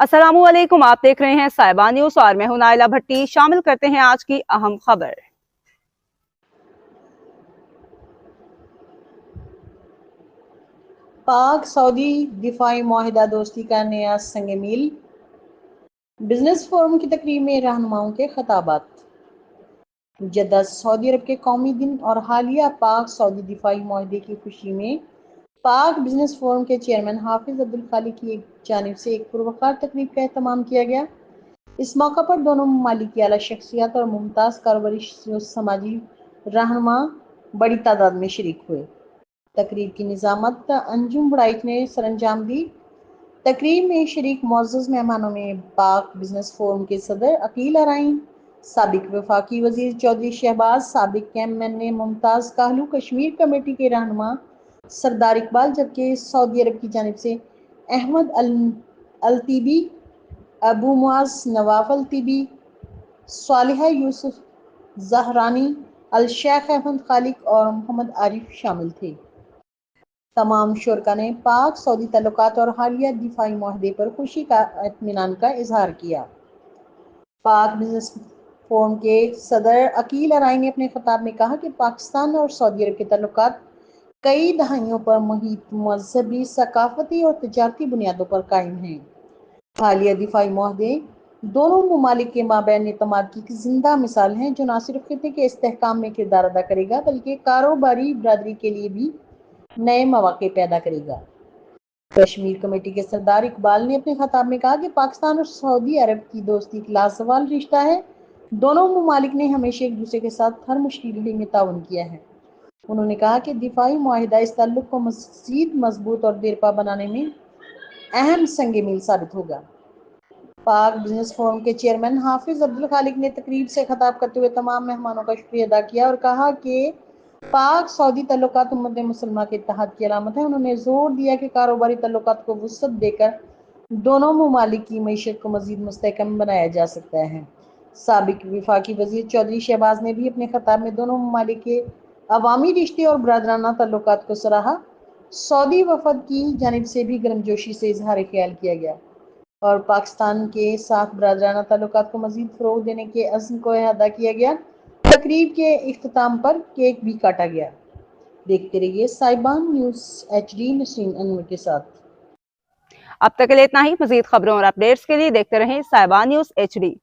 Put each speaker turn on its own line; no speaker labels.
अस्सलाम वालेकुम, आप देख रहे हैं साहिबा न्यूज और मैं हूं नाइला भट्टी। शामिल करते हैं आज की अहम खबर।
पाक सऊदी दिफाई मुआहिदा दोस्ती का नया संग मील। बिजनेस फोरम की तकरीब में रहनुमाओं के खिताबात। जद्दा सऊदी अरब के कौमी दिन और हालिया पाक सऊदी दिफाई मुआहिदे की खुशी में पाक बिजनेस फोरम के चेयरमैन हाफिज अब्दुल खालिक की जानिब से एक पुरवकार तकरीब का एहतमाम किया गया। इस मौका पर दोनों ममालिक की आला शख्सियत और मुमताज कारोबारी समाजी रहनुमा बड़ी तादाद में शरीक हुए। तकरीब की निजामत अंजुम बुड़ाइक ने सरअंजाम दी। तकरीब में शरीक मुअज़्ज़ज़ मेहमानों में पाक बिजनेस फोरम के सदर अकील अराइन, साबिक वफाकी वजीर चौधरी शहबाज, साबिक कैममैन ने मुमताज काहलू, कश्मीर कमेटी के रहनुमा सरदार इकबाल, जबकि सऊदी अरब की जानिब से अहमद अल-तीबी, अबू मुआज नवाफ अल-तीबी, सालिहा यूसुफ जहरानी, अल-शेख अहमद खालिक और मोहम्मद आरिफ शामिल थे। तमाम शुरका ने पाक सऊदी तल्लुकात और हालिया दिफाई मुआहदे पर खुशी का इत्मीनान का इजहार किया। पाक बिजनेस फोरम के सदर अकील अराइन ने अपने खिताब में कहा कि पाकिस्तान और सऊदी अरब के तल्लुकात कई दहाइयों पर मुहित मजहबी, सकाफती और तजारती बुनियादों पर कायम हैं। हालिया दिफाई मुआहदे दोनों ममालिक के माबैन एतमाद की जिंदा मिसाल हैं, जो न सिर्फ खिते के इस्तेहकाम में किरदार अदा करेगा बल्कि कारोबारी बरादरी के लिए भी नए मौके पैदा करेगा। कश्मीर कमेटी के सरदार इकबाल ने अपने खिताब में कहा कि पाकिस्तान और सऊदी अरब की दोस्ती एक लाजवाल रिश्ता है। दोनों ममालिक ने हमेशा एक दूसरे के साथ हर मुश्किल घड़ी में ताउन किया है। उन्होंने कहा कि दिफाई मुआहिदा इस ताल्लुक को मज़ीद मजबूत और देरपा बनाने में अहम संग मील साबित होगा। पाक बिजनेस फोरम के चेयरमैन हाफिज अब्दुल खालिक ने तकरीब से खिताब करते हुए तमाम मेहमानों का शुक्रिया अदा किया और कहा कि पाक सऊदी तल्लुकात उम्मत मुसलमान के इत्तेहाद की अलामत है। उन्होंने जोर दिया कि कारोबारी तल्लुकात को वुसअत देकर दोनों ममालिक की मईशत को मजीद मुस्तहकम बनाया जा सकता है। साबिक वफाकी वजीर चौधरी शहबाज ने भी अपने खिताब में दोनों ममालिक के अवामी रिश्ते और बरादराना तल्लुकात को सराहा। सऊदी वफद की जानिब से भी गर्मजोशी से इजहार ख्याल किया गया और पाकिस्तान के साथ बरादराना ताल्लुकात को मजीद फरोग देने के अज़्म को अदा किया गया। तकरीब के इख्तिताम पर केक भी काटा गया। देखते रहिए साहिबा न्यूज HD नसीम अनवर के साथ।
अब तक के लिए इतना ही। मजीद खबरों और अपडेट्स के लिए देखते रहें साहिबा न्यूज HD।